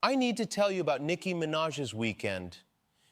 I need to tell you about Nicki Minaj's weekend.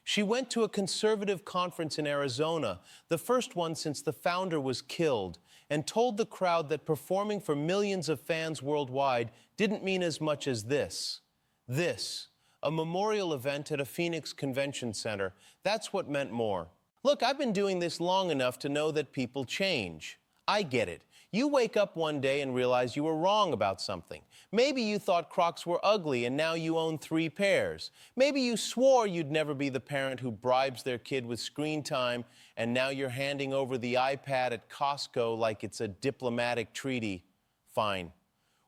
She went to a conservative conference in Arizona, the first one since the founder was killed, and told the crowd that performing for millions of fans worldwide didn't mean as much as this. This, a memorial event at a Phoenix convention center, that's what meant more. Look, I've been doing this long enough to know that people change. I get it. You wake up one day and realize you were wrong about something. Maybe you thought Crocs were ugly and now you own 3 pairs. Maybe you swore you'd never be the parent who bribes their kid with screen time and now you're handing over the iPad at Costco like it's a diplomatic treaty. Fine.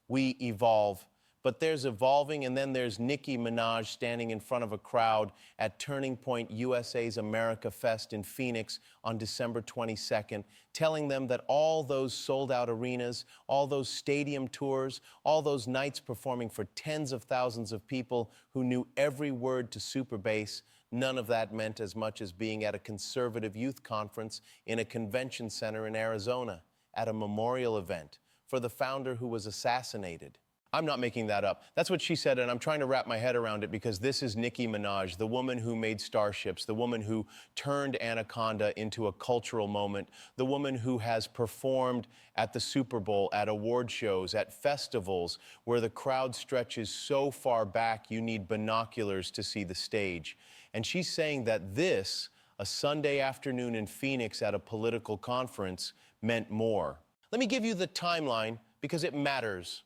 We evolve. But there's evolving, and then there's Nicki Minaj standing in front of a crowd at Turning Point USA's America Fest in Phoenix on December 22nd, telling them that all those sold-out arenas, all those stadium tours, all those nights performing for tens of thousands of people who knew every word to super bass, none of that meant as much as being at a conservative youth conference in a convention center in Arizona, at a memorial event for the founder who was assassinated. I'm not making that up. That's what she said, and I'm trying to wrap my head around it because this is Nicki Minaj, the woman who made Starships, the woman who turned Anaconda into a cultural moment, the woman who has performed at the Super Bowl, at award shows, at festivals, where the crowd stretches so far back you need binoculars to see the stage. And she's saying that this, a Sunday afternoon in Phoenix at a political conference, meant more. Let me give you the timeline because it matters.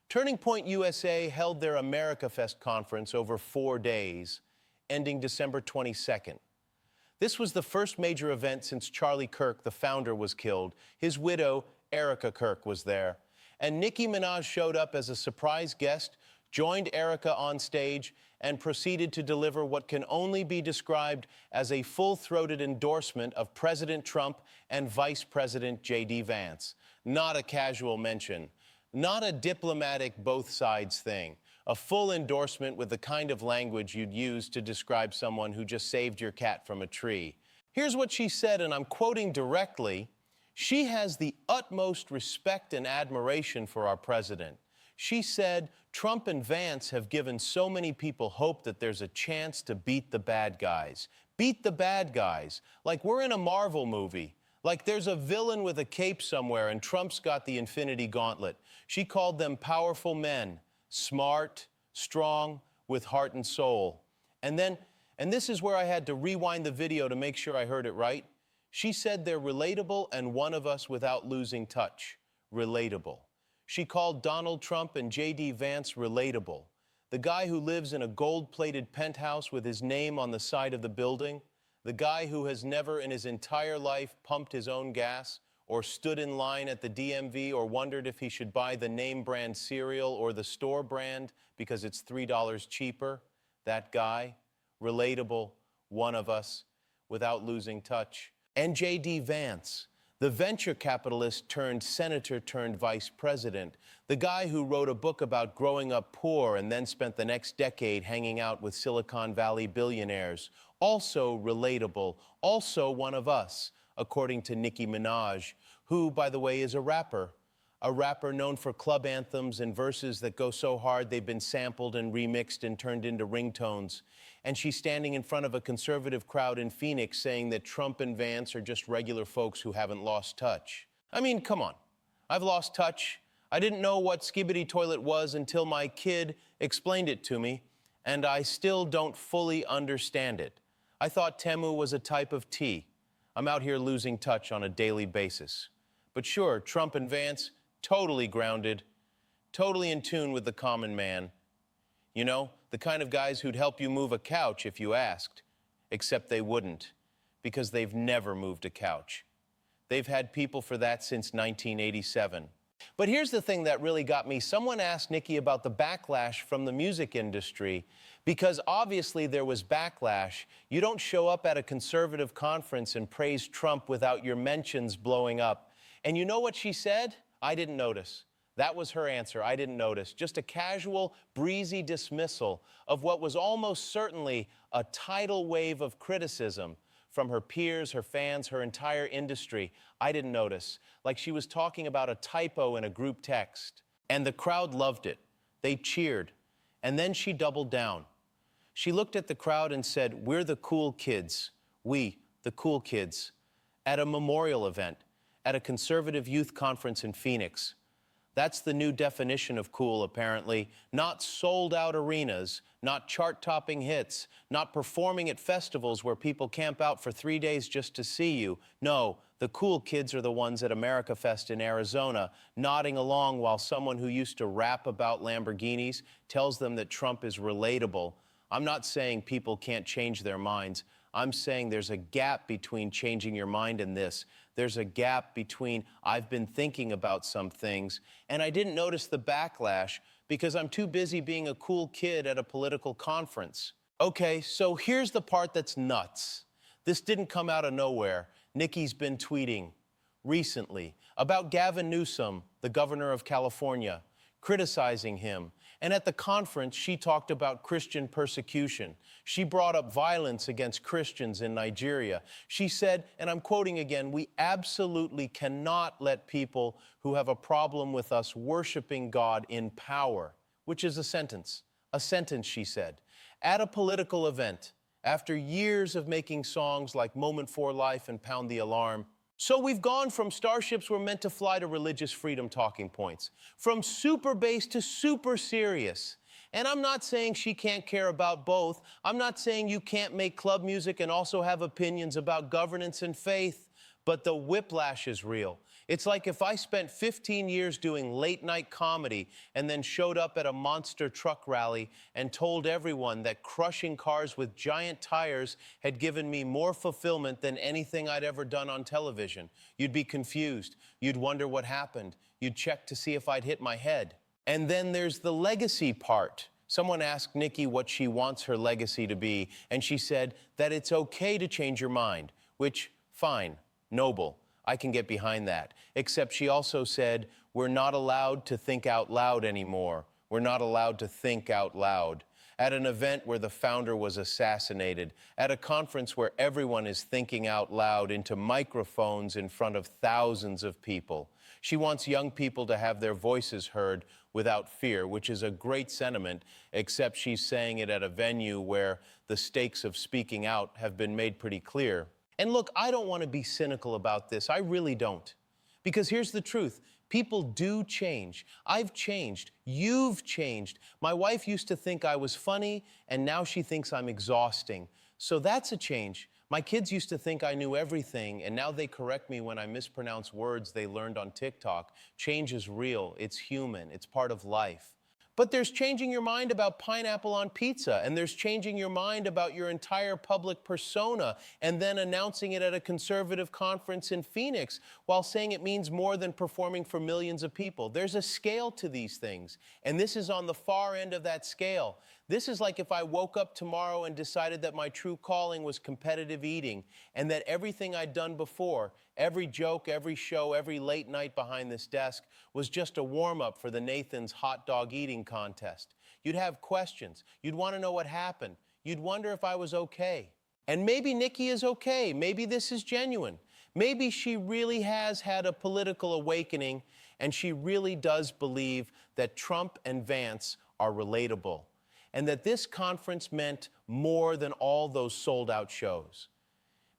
Turning Point USA held their America Fest conference over 4 days, ending December 22nd. This was the first major event since Charlie Kirk, the founder, was killed. His widow, Erica Kirk, was there. And Nicki Minaj showed up as a surprise guest, joined Erica on stage, and proceeded to deliver what can only be described as a full-throated endorsement of President Trump and Vice President J.D. Vance. Not a casual mention. Not a diplomatic both sides thing, a full endorsement with the kind of language you'd use to describe someone who just saved your cat from a tree. Here's what she said, and I'm quoting directly. She has the utmost respect and admiration for our president. She said, Trump and Vance have given so many people hope that there's a chance to beat the bad guys. Beat the bad guys, like we're in a Marvel movie. Like there's a villain with a cape somewhere and Trump's got the Infinity Gauntlet. She called them powerful men, smart, strong, with heart and soul. And this is where I had to rewind the video to make sure I heard it right. She said they're relatable and one of us without losing touch. Relatable. She called Donald Trump and J.D. Vance relatable. The guy who lives in a gold-plated penthouse with his name on the side of the building. The guy who has never in his entire life pumped his own gas or stood in line at the DMV or wondered if he should buy the name brand cereal or the store brand because it's $3 cheaper. That guy, relatable, one of us, without losing touch. And J.D. Vance, the venture capitalist turned senator turned vice president, the guy who wrote a book about growing up poor and then spent the next decade hanging out with Silicon Valley billionaires. Also relatable, also one of us, according to Nicki Minaj, who, by the way, is a rapper known for club anthems and verses that go so hard they've been sampled and remixed and turned into ringtones. And she's standing in front of a conservative crowd in Phoenix saying that Trump and Vance are just regular folks who haven't lost touch. I mean, come on. I've lost touch. I didn't know what Skibidi Toilet was until my kid explained it to me, and I still don't fully understand it. I thought Temu was a type of tea. I'm out here losing touch on a daily basis. But sure, Trump and Vance, totally grounded, totally in tune with the common man. You know, the kind of guys who'd help you move a couch if you asked, except they wouldn't, because they've never moved a couch. They've had people for that since 1987. But here's the thing that really got me. Someone asked Nicki about the backlash from the music industry, because obviously there was backlash. You don't show up at a conservative conference and praise Trump without your mentions blowing up. And you know what she said? I didn't notice. That was her answer. I didn't notice. Just a casual, breezy dismissal of what was almost certainly a tidal wave of criticism from her peers, her fans, her entire industry. I didn't notice. Like she was talking about a typo in a group text. And the crowd loved it. They cheered. And then she doubled down. She looked at the crowd and said, "We're the cool kids. We, the cool kids," at a memorial event, at a conservative youth conference in Phoenix. That's the new definition of cool, apparently. Not sold-out arenas, not chart-topping hits, not performing at festivals where people camp out for 3 days just to see you. No, the cool kids are the ones at America Fest in Arizona, nodding along while someone who used to rap about Lamborghinis tells them that Trump is relatable. I'm not saying people can't change their minds. I'm saying there's a gap between changing your mind and this. There's a gap between I've been thinking about some things and I didn't notice the backlash because I'm too busy being a cool kid at a political conference. Okay, so here's the part that's nuts. This didn't come out of nowhere. Nicki's been tweeting recently about Gavin Newsom, the governor of California, criticizing him. And at the conference, she talked about Christian persecution. She brought up violence against Christians in Nigeria. She said, and I'm quoting again, "We absolutely cannot let people who have a problem with us worshiping God in power," which is a sentence, she said, at a political event, after years of making songs like Moment for Life and Pound the Alarm. So we've gone from starships were meant to fly to religious freedom talking points, from super bass to super serious. And I'm not saying she can't care about both. I'm not saying you can't make club music and also have opinions about governance and faith, but the whiplash is real. It's like if I spent 15 years doing late night comedy and then showed up at a monster truck rally and told everyone that crushing cars with giant tires had given me more fulfillment than anything I'd ever done on television. You'd be confused. You'd wonder what happened. You'd check to see if I'd hit my head. And then there's the legacy part. Someone asked Nicki what she wants her legacy to be, and she said that it's okay to change your mind, which, fine, noble. I can get behind that. Except she also said, we're not allowed to think out loud anymore. We're not allowed to think out loud. At an event where the founder was assassinated, at a conference where everyone is thinking out loud into microphones in front of thousands of people. She wants young people to have their voices heard without fear, which is a great sentiment, except she's saying it at a venue where the stakes of speaking out have been made pretty clear. And look, I don't want to be cynical about this. I really don't. Because here's the truth. People do change. I've changed. You've changed. My wife used to think I was funny, and now she thinks I'm exhausting. So that's a change. My kids used to think I knew everything, and now they correct me when I mispronounce words they learned on TikTok. Change is real. It's human. It's part of life. But there's changing your mind about pineapple on pizza, and there's changing your mind about your entire public persona, and then announcing it at a conservative conference in Phoenix while saying it means more than performing for millions of people. There's a scale to these things, and this is on the far end of that scale. This is like if I woke up tomorrow and decided that my true calling was competitive eating, and that everything I'd done before, every joke, every show, every late night behind this desk, was just a warm-up for the Nathan's hot dog eating contest. You'd have questions. You'd want to know what happened. You'd wonder if I was okay. And maybe Nicki is okay. Maybe this is genuine. Maybe she really has had a political awakening, and she really does believe that Trump and Vance are relatable, and that this conference meant more than all those sold-out shows.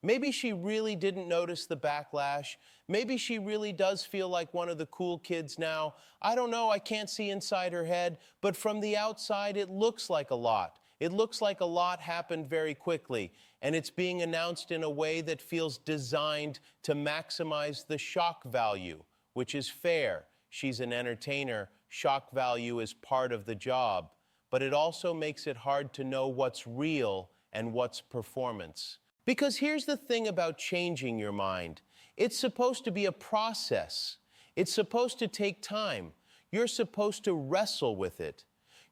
Maybe she really didn't notice the backlash. Maybe she really does feel like one of the cool kids now. I don't know, I can't see inside her head, but from the outside, it looks like a lot. It looks like a lot happened very quickly, and it's being announced in a way that feels designed to maximize the shock value, which is fair. She's an entertainer. Shock value is part of the job. But it also makes it hard to know what's real and what's performance. Because here's the thing about changing your mind. It's supposed to be a process. It's supposed to take time. You're supposed to wrestle with it.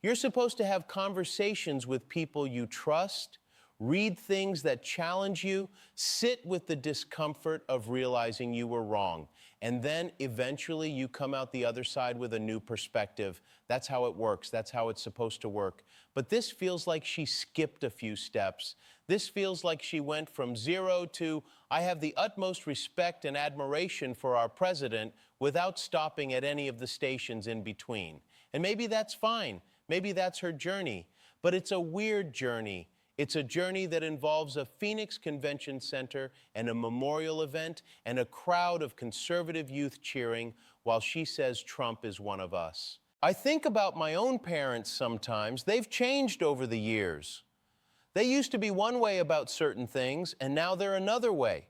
You're supposed to have conversations with people you trust, read things that challenge you, sit with the discomfort of realizing you were wrong, and then eventually you come out the other side with a new perspective. That's how it works. That's how it's supposed to work. But this feels like she skipped a few steps. This feels like she went from 0 to, I have the utmost respect and admiration for our president, without stopping at any of the stations in between. And maybe that's fine. Maybe that's her journey. But it's a weird journey. It's a journey that involves a Phoenix Convention Center and a memorial event and a crowd of conservative youth cheering while she says Trump is one of us. I think about my own parents sometimes. They've changed over the years. They used to be one way about certain things, and now they're another way.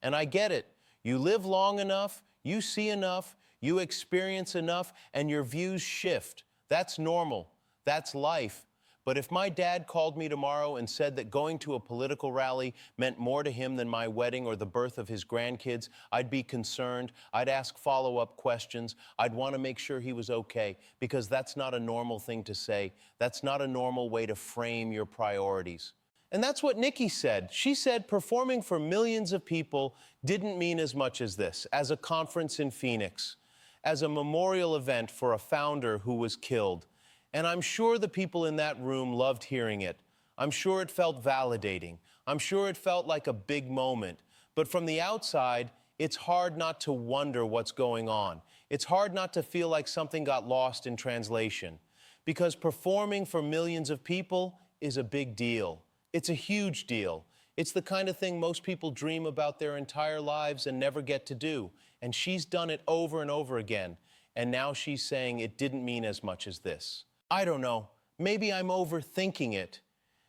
And I get it. You live long enough, you see enough, you experience enough, and your views shift. That's normal. That's life. But if my dad called me tomorrow and said that going to a political rally meant more to him than my wedding or the birth of his grandkids, I'd be concerned. I'd ask follow-up questions. I'd want to make sure he was okay, because that's not a normal thing to say. That's not a normal way to frame your priorities. And that's what Nicki said. She said performing for millions of people didn't mean as much as this, as a conference in Phoenix, as a memorial event for a founder who was killed. And I'm sure the people in that room loved hearing it. I'm sure it felt validating. I'm sure it felt like a big moment. But from the outside, it's hard not to wonder what's going on. It's hard not to feel like something got lost in translation. Because performing for millions of people is a big deal. It's a huge deal. It's the kind of thing most people dream about their entire lives and never get to do. And she's done it over and over again. And now she's saying it didn't mean as much as this. I don't know. Maybe I'm overthinking it.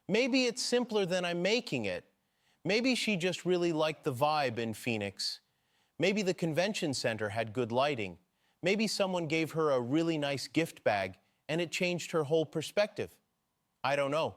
Maybe it's simpler than I'm making it. Maybe she just really liked the vibe in Phoenix. Maybe the convention center had good lighting. Maybe someone gave her a really nice gift bag and it changed her whole perspective. I don't know.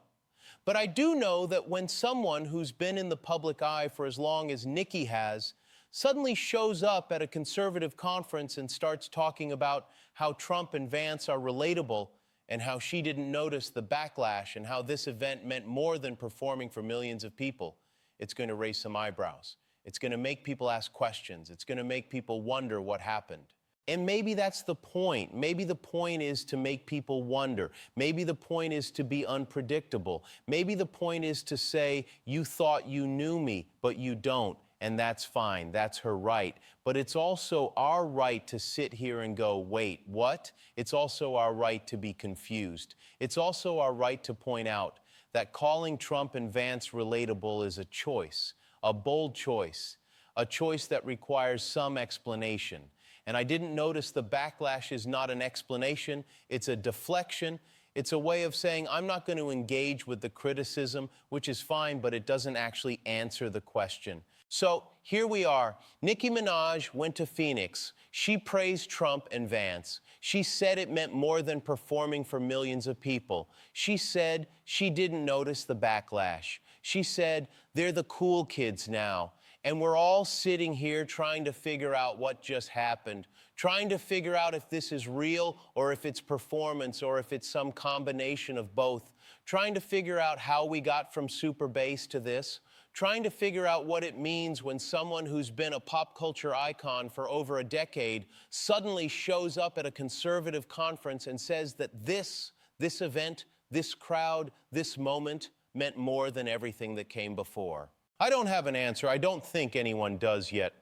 But I do know that when someone who's been in the public eye for as long as Nicki has suddenly shows up at a conservative conference and starts talking about how Trump and Vance are relatable, and how she didn't notice the backlash, and how this event meant more than performing for millions of people, it's going to raise some eyebrows. It's going to make people ask questions. It's going to make people wonder what happened. And maybe that's the point. Maybe the point is to make people wonder. Maybe the point is to be unpredictable. Maybe the point is to say, you thought you knew me, but you don't. And that's fine. That's her right. But it's also our right to sit here and go, wait, what? It's also our right to be confused. It's also our right to point out that calling Trump and Vance relatable is a choice, a bold choice, a choice that requires some explanation. And I didn't notice the backlash is not an explanation. It's a deflection. It's a way of saying, I'm not going to engage with the criticism, which is fine, but it doesn't actually answer the question. So here we are. Nicki Minaj went to Phoenix. She praised Trump and Vance. She said it meant more than performing for millions of people. She said she didn't notice the backlash. She said they're the cool kids now. And we're all sitting here trying to figure out what just happened, trying to figure out if this is real or if it's performance or if it's some combination of both, trying to figure out how we got from super bass to this, trying to figure out what it means when someone who's been a pop culture icon for over a decade suddenly shows up at a conservative conference and says that this event, this crowd, this moment meant more than everything that came before. I don't have an answer. I don't think anyone does yet.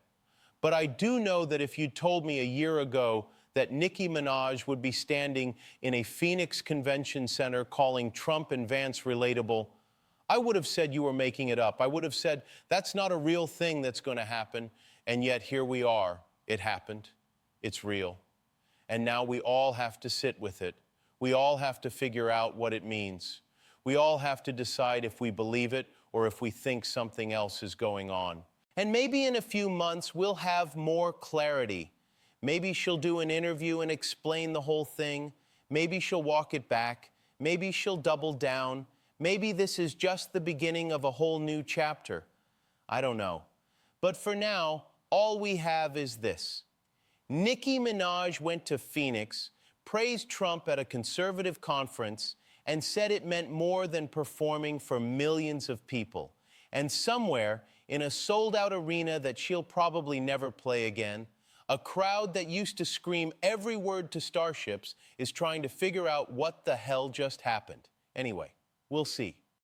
But I do know that if you told me a year ago that Nicki Minaj would be standing in a Phoenix Convention Center calling Trump and Vance relatable, I would have said you were making it up. I would have said that's not a real thing that's going to happen. And yet here we are. It happened. It's real. And now we all have to sit with it. We all have to figure out what it means. We all have to decide if we believe it or if we think something else is going on. And maybe in a few months, we'll have more clarity. Maybe she'll do an interview and explain the whole thing. Maybe she'll walk it back. Maybe she'll double down. Maybe this is just the beginning of a whole new chapter. I don't know. But for now, all we have is this. Nicki Minaj went to Phoenix, praised Trump at a conservative conference, and said it meant more than performing for millions of people. And somewhere, in a sold-out arena that she'll probably never play again, a crowd that used to scream every word to Starships is trying to figure out what the hell just happened. Anyway, we'll see.